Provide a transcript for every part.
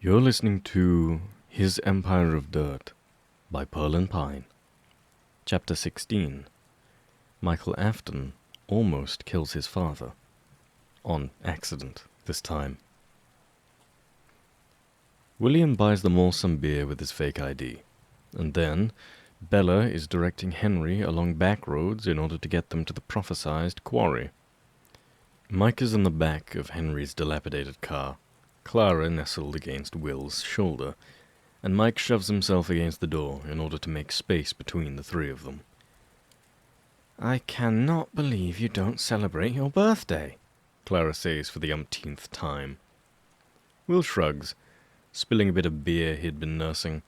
You're listening to His Empire of Dirt by Pearlandpine. Chapter 16. Michael Afton almost kills his father. On accident, this time. William buys them all some beer with his fake ID. And then, Bella is directing Henry along back roads in order to get them to the prophesized quarry. Mike is in the back of Henry's dilapidated car, Clara nestled against Will's shoulder, and Mike shoves himself against the door in order to make space between the three of them. "I cannot believe you don't celebrate your birthday," Clara says for the umpteenth time. Will shrugs, spilling a bit of beer he'd been nursing.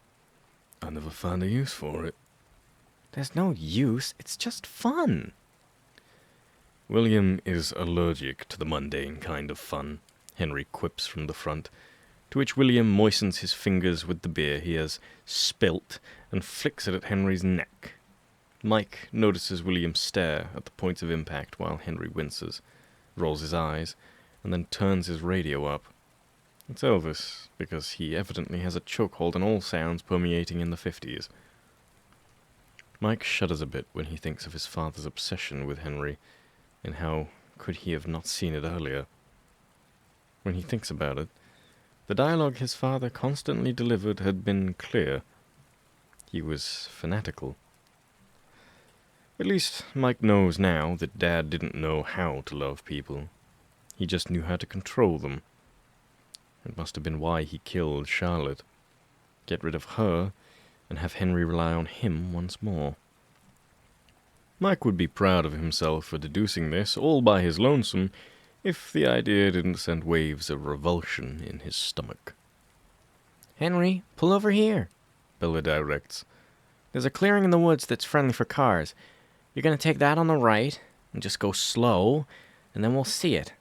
"I never found a use for it." "There's no use, it's just fun." William is allergic to the mundane kind of fun, Henry quips from the front, to which William moistens his fingers with the beer he has spilt and flicks it at Henry's neck. Mike notices William stare at the points of impact while Henry winces, rolls his eyes, and then turns his radio up. It's Elvis, because he evidently has a chokehold on all sounds permeating in the 50s. Mike shudders a bit when he thinks of his father's obsession with Henry, and how could he have not seen it earlier? When he thinks about it, the dialogue his father constantly delivered had been clear. He was fanatical. At least Mike knows now that Dad didn't know how to love people. He just knew how to control them. It must have been why he killed Charlotte. Get rid of her, and have Henry rely on him once more. Mike would be proud of himself for deducing this all by his lonesome, if the idea didn't send waves of revulsion in his stomach. "Henry, pull over here," Bella directs. "There's a clearing in the woods that's friendly for cars. You're going to take that on the right, and just go slow, and then we'll see it."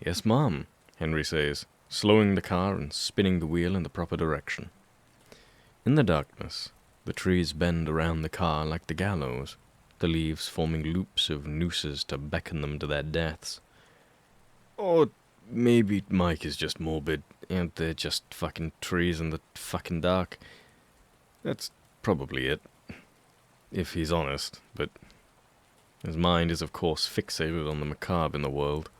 "Yes, Mom," Henry says, slowing the car and spinning the wheel in the proper direction. In the darkness, the trees bend around the car like the gallows, the leaves forming loops of nooses to beckon them to their deaths. Or maybe Mike is just morbid, and they're just fucking trees in the fucking dark. That's probably it, if he's honest, but his mind is of course fixated on the macabre in the world.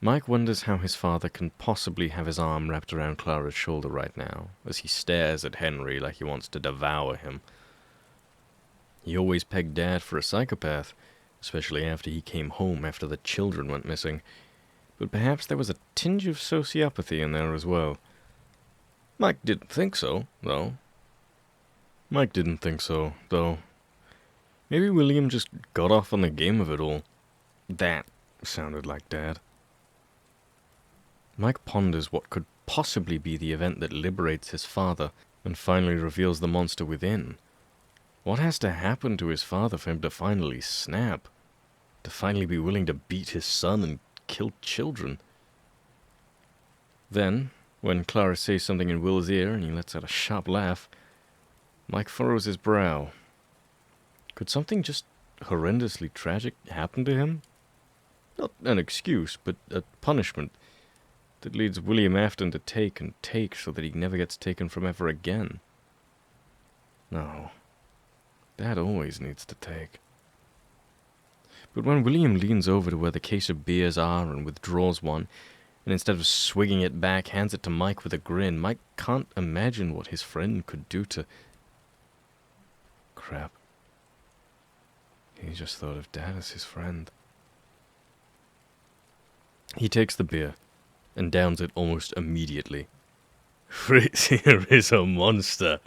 Mike wonders how his father can possibly have his arm wrapped around Clara's shoulder right now, as he stares at Henry like he wants to devour him. He always pegged Dad for a psychopath, especially after he came home after the children went missing, but perhaps there was a tinge of sociopathy in there as well. Mike didn't think so, though. Maybe William just got off on the game of it all. That sounded like Dad. Mike ponders what could possibly be the event that liberates his father and finally reveals the monster within. What has to happen to his father for him to finally snap? To finally be willing to beat his son and kill children? Then, when Clara says something in Will's ear and he lets out a sharp laugh, Mike furrows his brow. Could something just horrendously tragic happen to him? Not an excuse, but a punishment that leads William Afton to take and take so that he never gets taken from ever again. No. Dad always needs to take. But when William leans over to where the case of beers are and withdraws one, and instead of swigging it back, hands it to Mike with a grin, Mike can't imagine what his friend could do to... Crap. He just thought of Dad as his friend. He takes the beer and downs it almost immediately. "Fritz here is a monster,"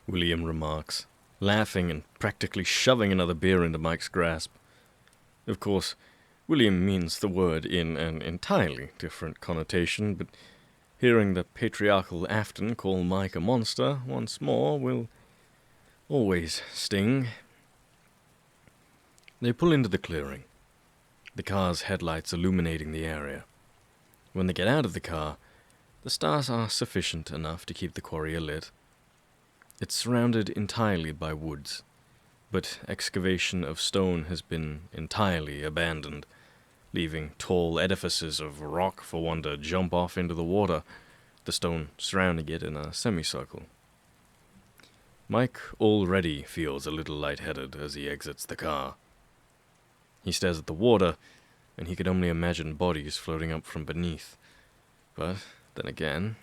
William remarks, laughing and practically shoving another beer into Mike's grasp. Of course, William means the word in an entirely different connotation, but hearing the patriarchal Afton call Mike a monster once more will always sting. They pull into the clearing, the car's headlights illuminating the area. When they get out of the car, the stars are sufficient enough to keep the quarry alit. It's surrounded entirely by woods, but excavation of stone has been entirely abandoned. leaving tall edifices of rock for one to jump off into the water, the stone surrounding it in a semicircle. Mike already feels a little lightheaded as he exits the car. He stares at the water, and he could only imagine bodies floating up from beneath. But then again,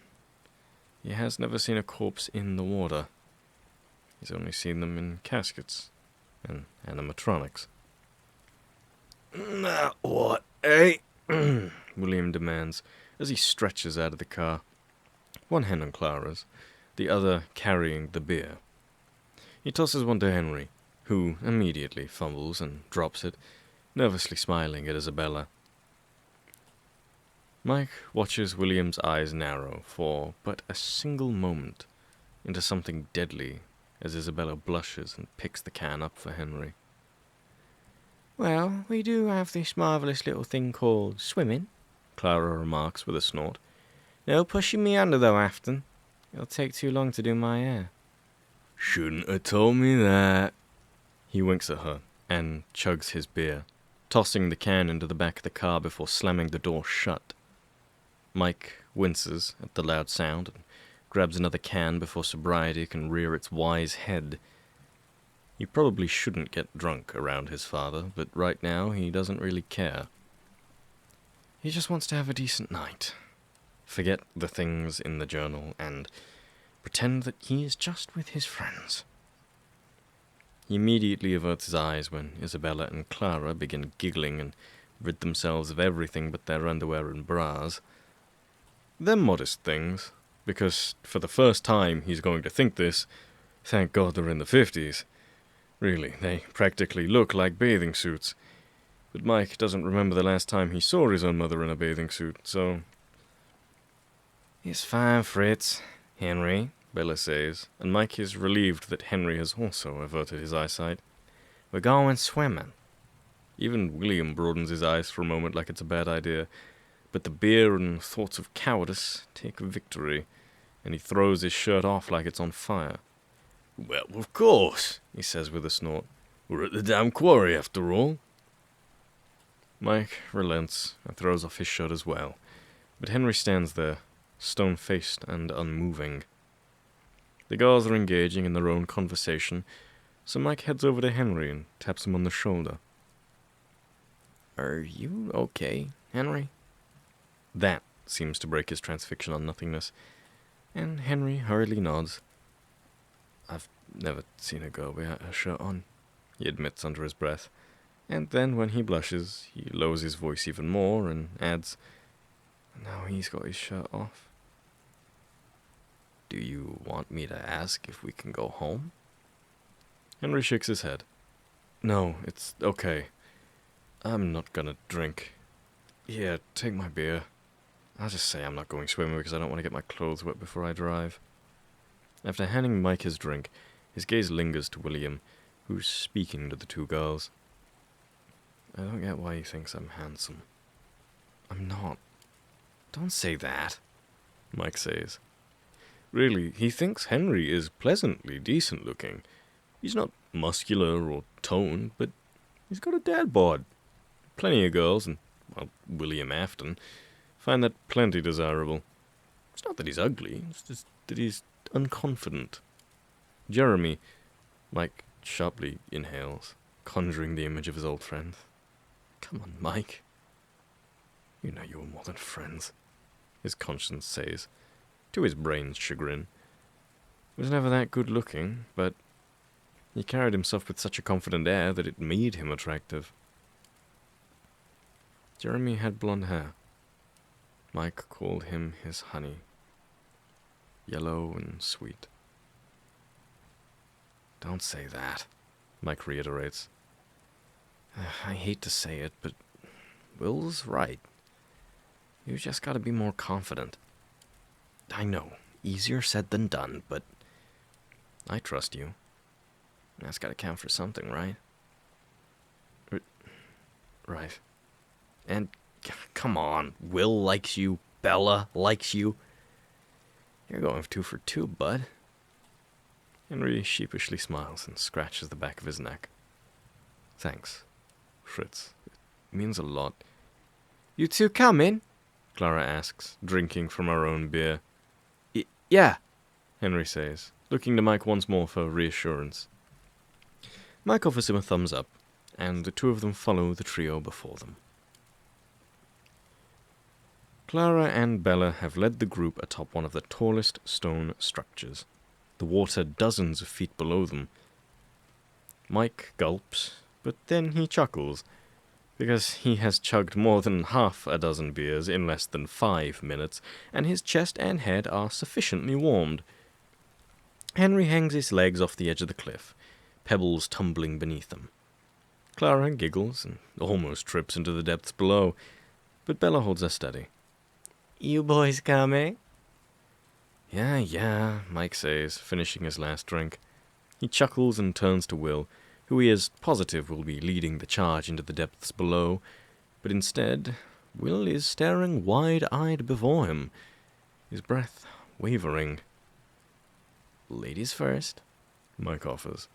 he has never seen a corpse in the water. He's only seen them in caskets and animatronics. "Now what, eh?" William demands as he stretches out of the car, one hand on Clara's, the other carrying the beer. He tosses one to Henry, who immediately fumbles and drops it, nervously smiling at Isabella. Mike watches William's eyes narrow for but a single moment into something deadly as Isabella blushes and picks the can up for Henry. "Well, we do have this marvellous little thing called swimming," Clara remarks with a snort. "No pushing me under, though, Afton. It'll take too long to do my hair." "Shouldn't have told me that." He winks at her and chugs his beer, tossing the can into the back of the car before slamming the door shut. Mike winces at the loud sound and grabs another can before sobriety can rear its wise head. He probably shouldn't get drunk around his father, but right now he doesn't really care. He just wants to have a decent night, forget the things in the journal, and pretend that he is just with his friends. He immediately averts his eyes when Isabella and Clara begin giggling and rid themselves of everything but their underwear and bras. They're modest things, because for the first time he's going to think this, thank God they're in the 50s. Really, they practically look like bathing suits. But Mike doesn't remember the last time he saw his own mother in a bathing suit, so... "It's fine, Fritz, Henry," Bella says, and Mike is relieved that Henry has also averted his eyesight. "We're going swimming." Even William broadens his eyes for a moment like it's a bad idea, but the beer and thoughts of cowardice take victory, and he throws his shirt off like it's on fire. "Well, of course," he says with a snort. "We're at the damn quarry, after all." Mike relents and throws off his shirt as well, but Henry stands there, stone-faced and unmoving. The girls are engaging in their own conversation, so Mike heads over to Henry and taps him on the shoulder. "Are you okay, Henry?" That seems to break his transfixion on nothingness, and Henry hurriedly nods. "I've never seen a girl without her shirt on," he admits under his breath, and then when he blushes, he lowers his voice even more and adds, "Now he's got his shirt off." "Do you want me to ask if we can go home?" Henry shakes his head. "No, it's okay. I'm not gonna drink. Here, take my beer. I'll just say I'm not going swimming because I don't want to get my clothes wet before I drive." After handing Mike his drink, his gaze lingers to William, who's speaking to the two girls. "I don't get why he thinks I'm handsome." "I'm not." "Don't say that," Mike says. Really, he thinks Henry is pleasantly decent looking. He's not muscular or toned, but he's got a dad bod. Plenty of girls, and, well, William Afton, find that plenty desirable. It's not that he's ugly, it's just that he's unconfident. Jeremy, Mike sharply inhales, conjuring the image of his old friend. "Come on, Mike. You know you were more than friends," his conscience says, to his brain's chagrin. He was never that good looking, but he carried himself with such a confident air that it made him attractive. Jeremy had blonde hair. Mike called him his honey. Yellow and sweet. "Don't say that," Mike reiterates. "I hate to say it, but Will's right. You just gotta be more confident. I know, easier said than done, but I trust you. That's gotta count for something, right?" "Right. And, come on, Will likes you, Bella likes you. You're going 2 for 2, bud." Henry sheepishly smiles and scratches the back of his neck. "Thanks, Fritz. It means a lot. You two coming? Clara asks, drinking from her own beer. Yeah, Henry says, looking to Mike once more for reassurance. Mike offers him a thumbs up, and the two of them follow the trio before them. Clara and Bella have led the group atop one of the tallest stone structures, the water dozens of feet below them. Mike gulps, but then he chuckles, because he has chugged more than half a dozen beers in less than 5 minutes, and his chest and head are sufficiently warmed. Henry hangs his legs off the edge of the cliff, pebbles tumbling beneath them. Clara giggles and almost trips into the depths below, but Bella holds her steady. You boys coming? Yeah, Mike says, finishing his last drink. He chuckles and turns to Will, who he is positive will be leading the charge into the depths below, but instead, Will is staring wide-eyed before him, his breath wavering. Ladies first, Mike offers.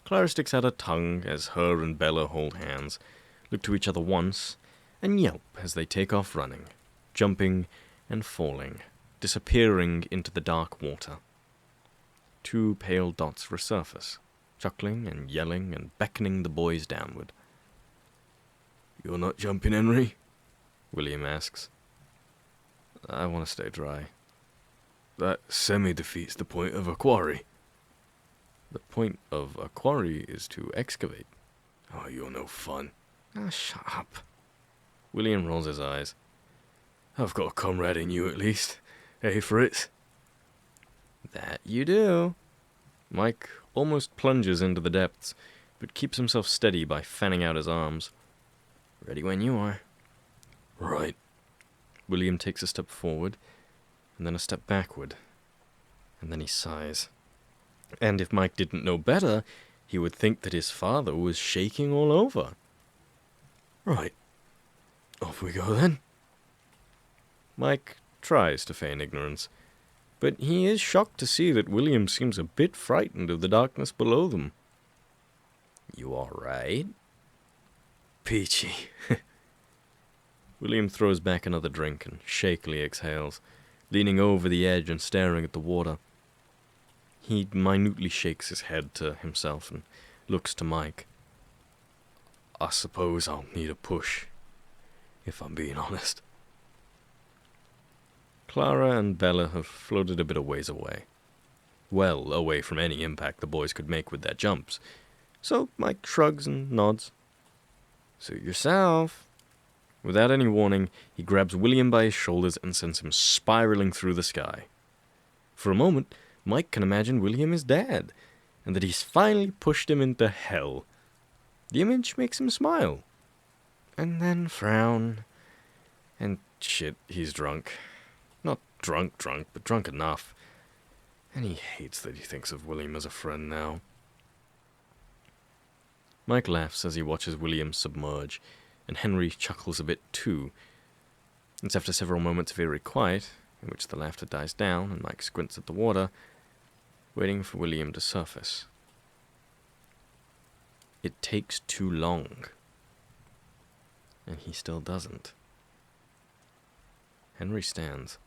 Clara sticks out her tongue as her and Bella hold hands, look to each other once, and yelp as they take off running, jumping and falling, disappearing into the dark water. 2 pale dots resurface, chuckling and yelling and beckoning the boys downward. You're not jumping, Henry? William asks. I want to stay dry. That semi-defeats the point of a quarry. The point of a quarry is to excavate. Oh, you're no fun. Shut up. William rolls his eyes. I've got a comrade in you at least. Hey, Fritz? That you do. Mike almost plunges into the depths, but keeps himself steady by fanning out his arms. Ready when you are. Right. William takes a step forward, and then a step backward, and then he sighs. And if Mike didn't know better, he would think that his father was shaking all over. Right. Off we go then. Mike tries to feign ignorance, but he is shocked to see that William seems a bit frightened of the darkness below them. You all right? Peachy. William throws back another drink and shakily exhales, leaning over the edge and staring at the water. He minutely shakes his head to himself and looks to Mike. I suppose I'll need a push, if I'm being honest. Clara and Bella have floated a bit of ways away. Well away from any impact the boys could make with their jumps. So Mike shrugs and nods. Suit yourself. Without any warning, he grabs William by his shoulders and sends him spiraling through the sky. For a moment, Mike can imagine William is dead, and that he's finally pushed him into hell. The image makes him smile, and then frown, and shit, he's drunk. Not drunk, but drunk enough. And he hates that he thinks of William as a friend now. Mike laughs as he watches William submerge, and Henry chuckles a bit too. It's after several moments of eerie quiet, in which the laughter dies down and Mike squints at the water, waiting for William to surface. It takes too long, and he still doesn't. Henry stands.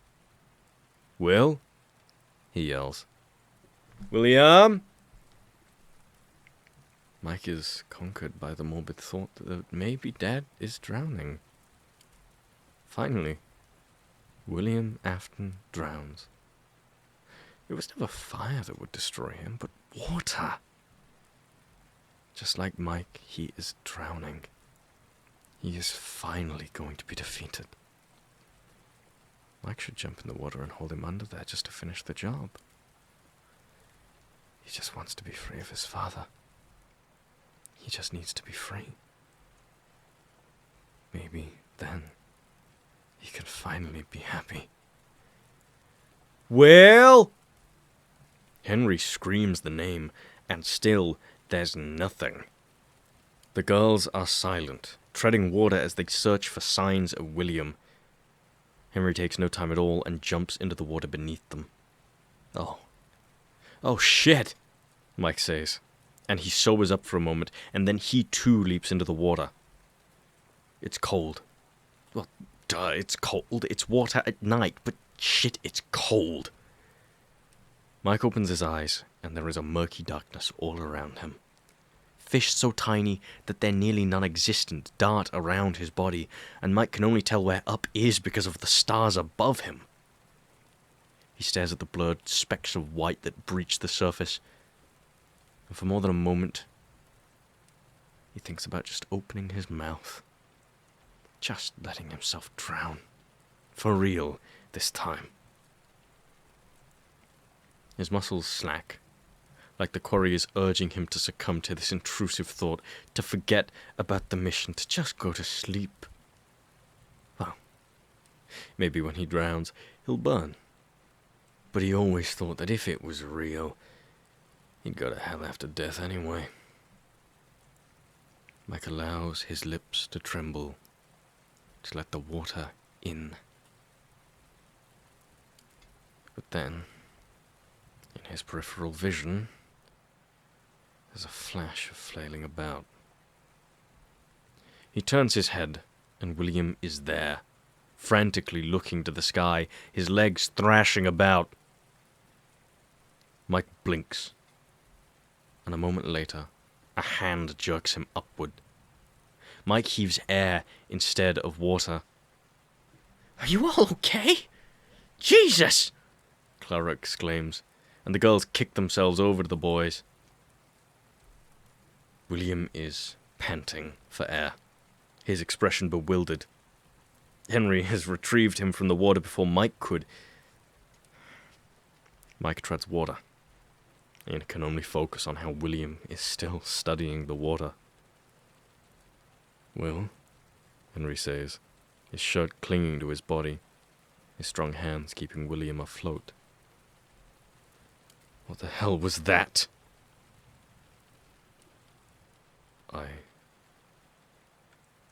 Will? He yells. William? Mike is conquered by the morbid thought that maybe Dad is drowning. Finally, William Afton drowns. It was never fire that would destroy him, but water. Just like Mike, he is drowning. He is finally going to be defeated. Mike should jump in the water and hold him under there just to finish the job. He just wants to be free of his father. He just needs to be free. Maybe then he can finally be happy. Will! Henry screams the name, and still there's nothing. The girls are silent, treading water as they search for signs of William. Henry takes no time at all and jumps into the water beneath them. Oh shit, Mike says, and he sobers up for a moment, and then he too leaps into the water. It's cold, Well, duh, it's cold. It's water at night, but shit, it's cold. Mike opens his eyes, and there is a murky darkness all around him. Fish so tiny that they're nearly non-existent dart around his body, and Mike can only tell where up is because of the stars above him. He stares at the blurred specks of white that breach the surface, and for more than a moment, he thinks about just opening his mouth. Just letting himself drown. For real, this time. His muscles slack, like the quarry is urging him to succumb to this intrusive thought, to forget about the mission, to just go to sleep. Well, maybe when he drowns, he'll burn. But he always thought that if it was real, he'd go to hell after death anyway. Mike allows his lips to tremble, to let the water in. But then, in his peripheral vision, there's a flash of flailing about. He turns his head, and William is there, frantically looking to the sky, his legs thrashing about. Mike blinks, and a moment later, a hand jerks him upward. Mike heaves air instead of water. "Are you all okay? Jesus!" Clara exclaims, and the girls kick themselves over to the boys. William is panting for air, his expression bewildered. Henry has retrieved him from the water before Mike could. Mike treads water, and can only focus on how William is still studying the water. "Will," Henry says, his shirt clinging to his body, his strong hands keeping William afloat. "What the hell was that?"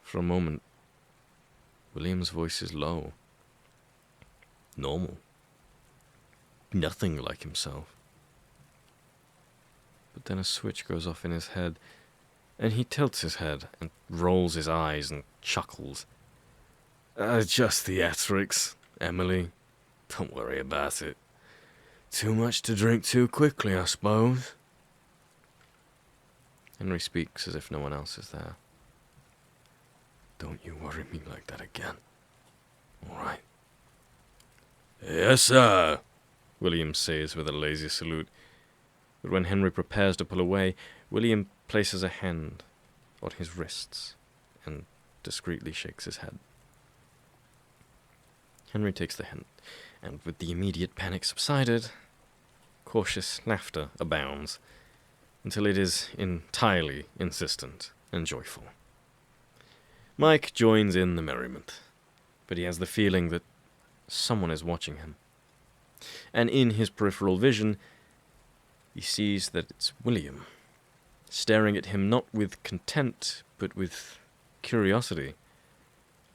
For a moment, William's voice is low. Normal. Nothing like himself. But then a switch goes off in his head, and he tilts his head and rolls his eyes and chuckles. "Just theatrics, Emily. Don't worry about it. Too much to drink too quickly, I suppose." Henry speaks as if no one else is there. "Don't you worry me like that again. All right?" "Yes, sir," William says with a lazy salute. But when Henry prepares to pull away, William places a hand on his wrists and discreetly shakes his head. Henry takes the hint, and with the immediate panic subsided, cautious laughter abounds, until it is entirely insistent and joyful. Mike joins in the merriment, but he has the feeling that someone is watching him. And in his peripheral vision, he sees that it's William, staring at him not with contempt, but with curiosity.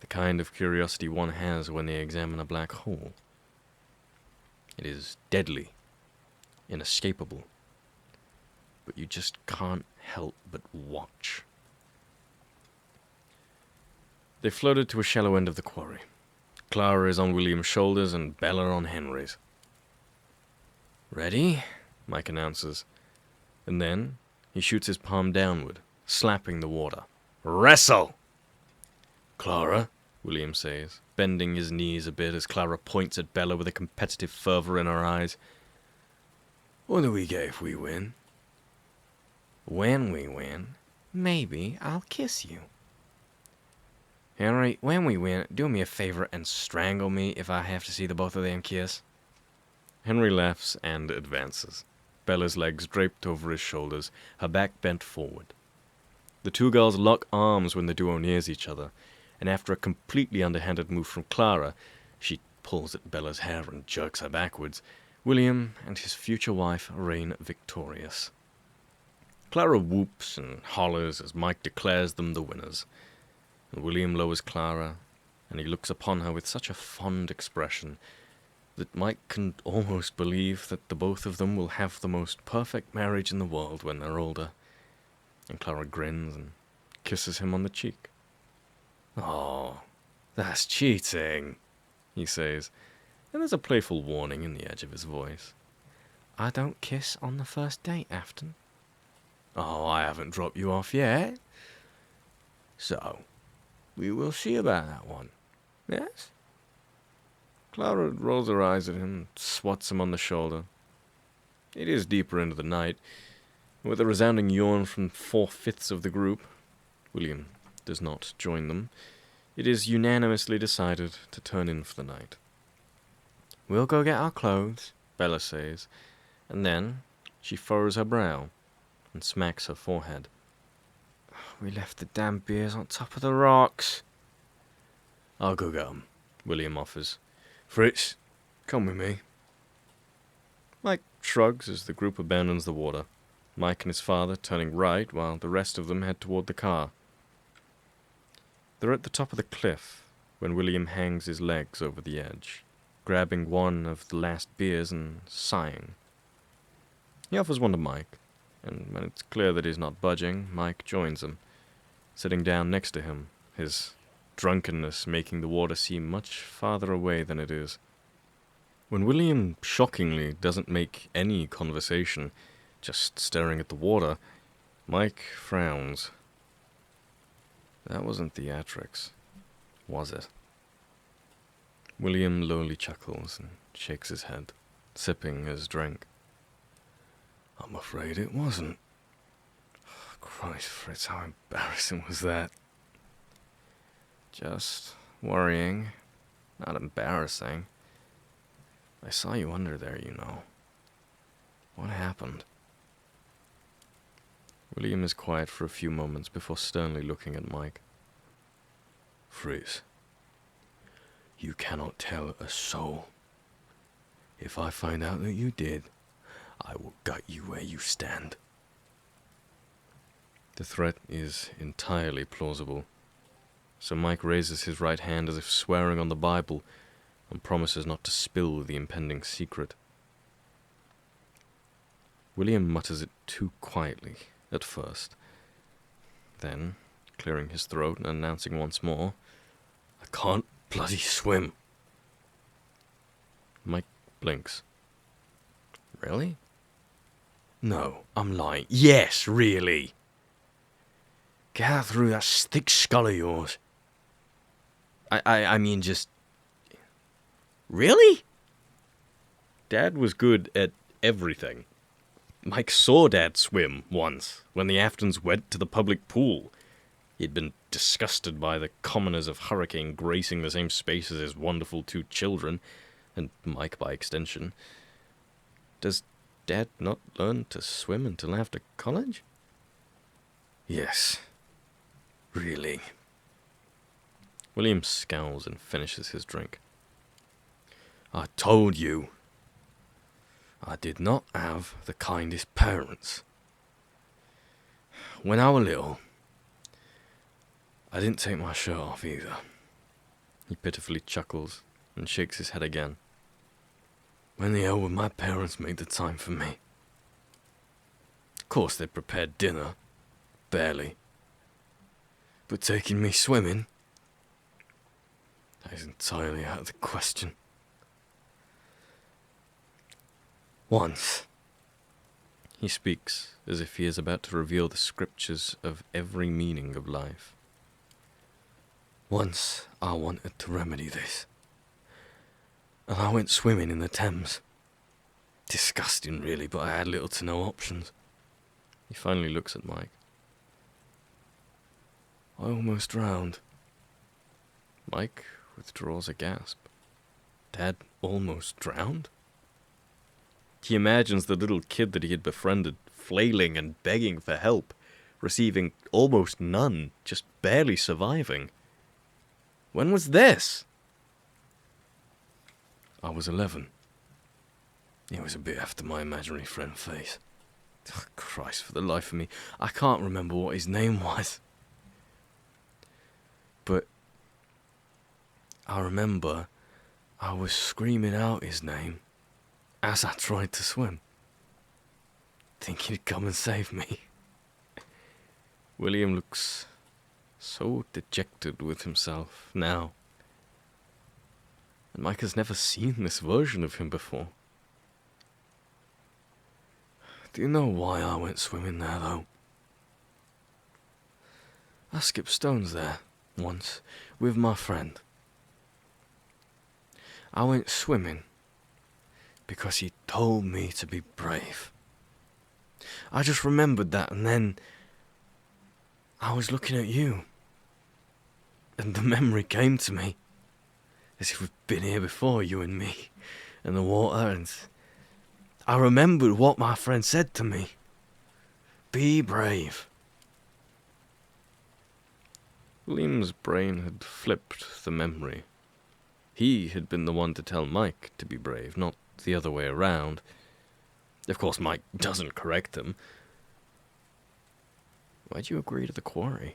The kind of curiosity one has when they examine a black hole. It is deadly, inescapable, but you just can't help but watch. They floated to a shallow end of the quarry. Clara is on William's shoulders and Bella on Henry's. "Ready?" Mike announces, and then he shoots his palm downward, slapping the water. "Wrestle!" "Clara," William says, bending his knees a bit as Clara points at Bella with a competitive fervor in her eyes. "What do we get if we win?" "When we win, maybe I'll kiss you." "Henry, when we win, do me a favor and strangle me if I have to see the both of them kiss." Henry laughs and advances, Bella's legs draped over his shoulders, her back bent forward. The two girls lock arms when the duo nears each other, and after a completely underhanded move from Clara, she pulls at Bella's hair and jerks her backwards, William and his future wife reign victorious. Clara whoops and hollers as Mike declares them the winners, and William lowers Clara, and he looks upon her with such a fond expression that Mike can almost believe that the both of them will have the most perfect marriage in the world when they're older. And Clara grins and kisses him on the cheek. "Oh, That's cheating, he says, and there's a playful warning in the edge of his voice. I don't kiss on the first date, Afton. Oh, I haven't dropped you off yet. So, we will see about that one. Yes? Clara rolls her eyes at him and swats him on the shoulder. It is deeper into the night. With a resounding yawn from 4/5 of the group, William does not join them. It is unanimously decided to turn in for the night. We'll go get our clothes, Bella says, and then she furrows her brow and smacks her forehead. We left the damn beers on top of the rocks. I'll go get 'em, William offers. Fritz, come with me. Mike shrugs as the group abandons the water, Mike and his father turning right while the rest of them head toward the car. They're at the top of the cliff when William hangs his legs over the edge, grabbing one of the last beers and sighing. He offers one to Mike, and when it's clear that he's not budging, Mike joins him, sitting down next to him, his drunkenness making the water seem much farther away than it is. When William shockingly doesn't make any conversation, just staring at the water, Mike frowns. That wasn't theatrics, was it? William lowly chuckles and shakes his head, sipping his drink. I'm afraid it wasn't. Oh, Christ, Fritz, how embarrassing was that? Just worrying, not embarrassing. I saw you under there, you know. What happened? William is quiet for a few moments before sternly looking at Mike. Fritz, you cannot tell a soul. If I find out that you did, I will gut you where you stand. The threat is entirely plausible, so Mike raises his right hand as if swearing on the Bible and promises not to spill the impending secret. William mutters it too quietly at first. Then, clearing his throat and announcing once more, I can't bloody swim. Mike blinks. Really? No, I'm lying. Yes, really. Get out through that thick skull of yours. I mean just... Really? Dad was good at everything. Mike saw Dad swim once, when the Aftons went to the public pool. He'd been disgusted by the commoners of Hurricane gracing the same space as his wonderful two children, and Mike by extension. Does Dad not learn to swim until after college? Yes. Really. William scowls and finishes his drink. I told you. I did not have the kindest parents. When I was little, I didn't take my shirt off either. He pitifully chuckles and shakes his head again. When the hell would my parents make the time for me? Of course they prepared dinner. Barely. But taking me swimming? That is entirely out of the question. Once, he speaks as if he is about to reveal the scriptures of every meaning of life. Once I wanted to remedy this, and I went swimming in the Thames. Disgusting, really, but I had little to no options. He finally looks at Mike. I almost drowned. Mike withdraws a gasp. Dad almost drowned? He imagines the little kid that he had befriended flailing and begging for help, receiving almost none, just barely surviving. When was this? I was 11. It was a bit after my imaginary friend face. Oh, Christ, for the life of me, I can't remember what his name was. But I remember I was screaming out his name as I tried to swim, thinking he'd come and save me. William looks so dejected with himself now, and Mike has never seen this version of him before. Do you know why I went swimming there, though? I skipped stones there once with my friend. I went swimming because he told me to be brave. I just remembered that, and then I was looking at you, and the memory came to me, as if we've been here before, you and me, and the water, and I remembered what my friend said to me. Be brave. William's brain had flipped the memory. He had been the one to tell Mike to be brave, not the other way around. Of course, Mike doesn't correct him. Why'd you agree to the quarry?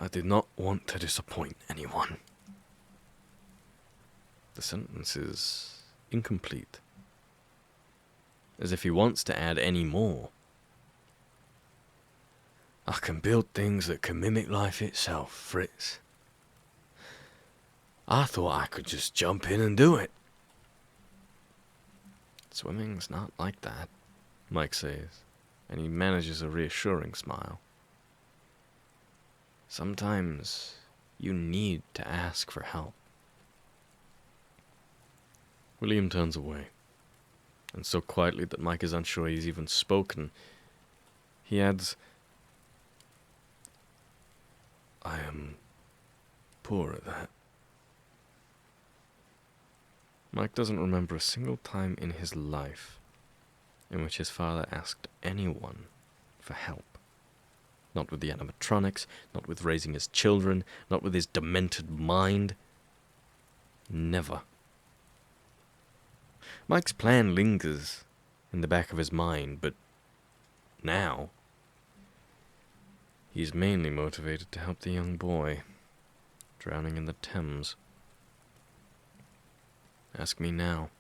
I did not want to disappoint anyone. The sentence is incomplete. As if he wants to add any more. I can build things that can mimic life itself, Fritz. I thought I could just jump in and do it. Swimming's not like that, Mike says, and he manages a reassuring smile. Sometimes you need to ask for help. William turns away, and so quietly that Mike is unsure he's even spoken, he adds, I am poor at that. Mike doesn't remember a single time in his life in which his father asked anyone for help. Not with the animatronics, not with raising his children, not with his demented mind. Never. Mike's plan lingers in the back of his mind, but now he's mainly motivated to help the young boy drowning in the Thames. Ask me now.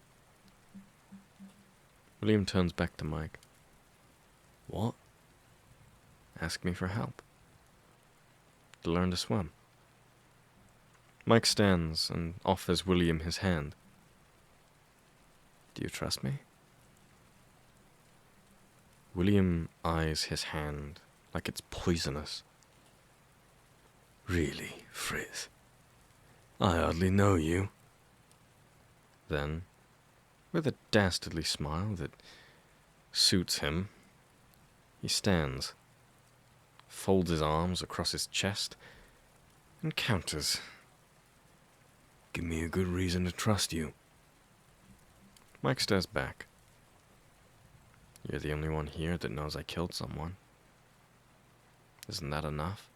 William turns back to Mike. What? Ask me for help. To learn to swim. Mike stands and offers William his hand. Do you trust me? William eyes his hand like it's poisonous. Really, Fritz? I hardly know you. Then, with a dastardly smile that suits him, he stands, folds his arms across his chest, and counters. Give me a good reason to trust you. Mike stares back. You're the only one here that knows I killed someone. Isn't that enough?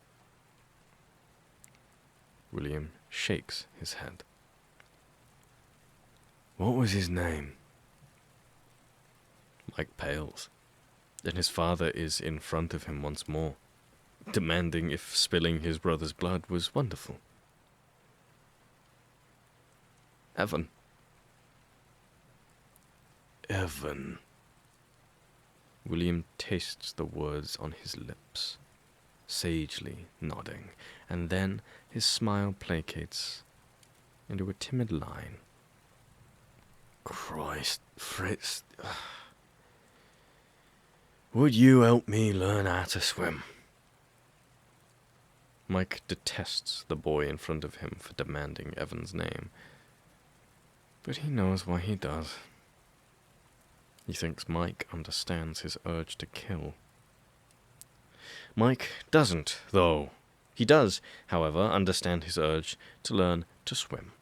William shakes his head. What was his name? Mike pales, and his father is in front of him once more, demanding if spilling his brother's blood was wonderful. Evan. Evan. William tastes the words on his lips, sagely nodding, and then his smile placates into a timid line. Christ, Fritz. Would you help me learn how to swim? Mike detests the boy in front of him for demanding Evan's name, but he knows why he does. He thinks Mike understands his urge to kill. Mike doesn't, though. He does, however, understand his urge to learn to swim.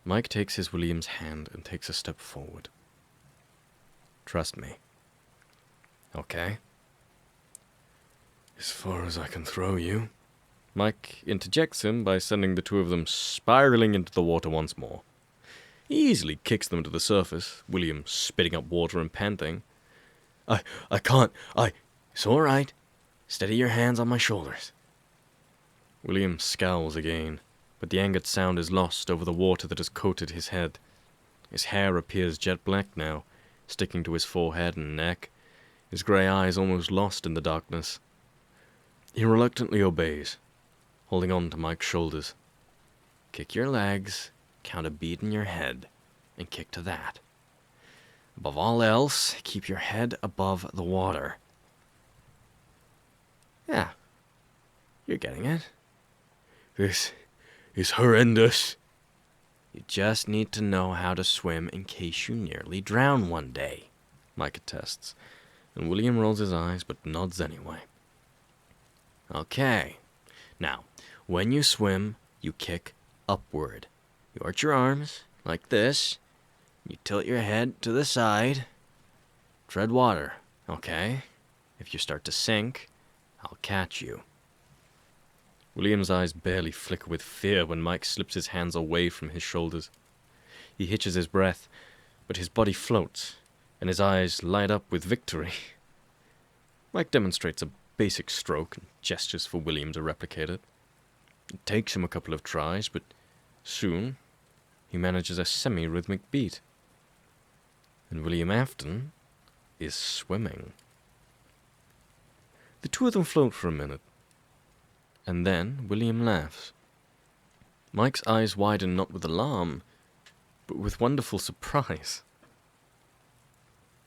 Mike takes his William's hand and takes a step forward. Trust me. Okay? As far as I can throw you. Mike interjects him by sending the two of them spiraling into the water once more. He easily kicks them to the surface, William spitting up water and panting. I can't. It's all right. Steady your hands on my shoulders. William scowls again, but the angered sound is lost over the water that has coated his head. His hair appears jet black now, sticking to his forehead and neck, his grey eyes almost lost in the darkness. He reluctantly obeys, holding on to Mike's shoulders. kick your legs, count a beat in your head, and kick to that. Above all else, keep your head above the water. Yeah, you're getting it. This is horrendous. You just need to know how to swim in case you nearly drown one day, Mike attests, and William rolls his eyes but nods anyway. Okay, now, when you swim, you kick upward. You arch your arms, like this. You tilt your head to the side. Tread water, okay? If you start to sink, I'll catch you. William's eyes barely flicker with fear when Mike slips his hands away from his shoulders. He hitches his breath, but his body floats, and his eyes light up with victory. Mike demonstrates a basic stroke and gestures for William to replicate it. It takes him a couple of tries, but soon he manages a semi-rhythmic beat. And William Afton is swimming. The two of them float for a minute, and then William laughs. Mike's eyes widen not with alarm, but with wonderful surprise.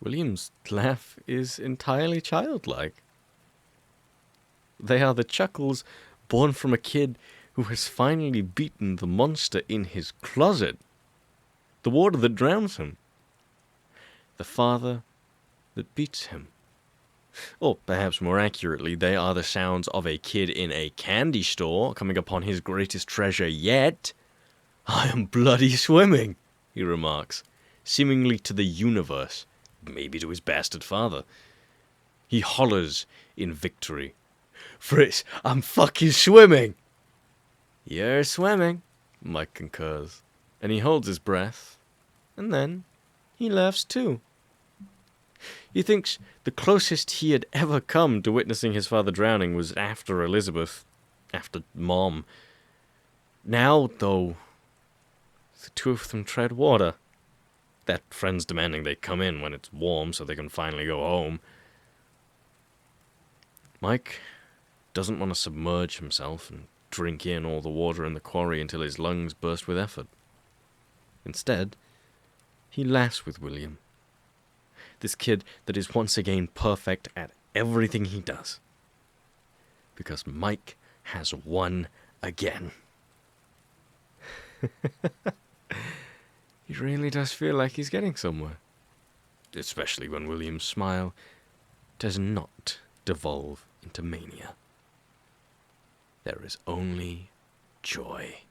William's laugh is entirely childlike. They are the chuckles born from a kid who has finally beaten the monster in his closet, the water that drowns him, the father that beats him. Or perhaps more accurately, they are the sounds of a kid in a candy store coming upon his greatest treasure yet. "I am bloody swimming," he remarks, seemingly to the universe, maybe to his bastard father. He hollers in victory. "Fritz, I'm fucking swimming!" "You're swimming," Mike concurs, and he holds his breath, and then he laughs too. He thinks the closest he had ever come to witnessing his father drowning was after Elizabeth, after Mom. Now, though, the two of them tread water. That friend's demanding they come in when it's warm so they can finally go home. Mike doesn't want to submerge himself and drink in all the water in the quarry until his lungs burst with effort. Instead, he laughs with William, this kid that is once again perfect at everything he does. Because Mike has won again. He really does feel like he's getting somewhere. Especially when William's smile does not devolve into mania. There is only joy.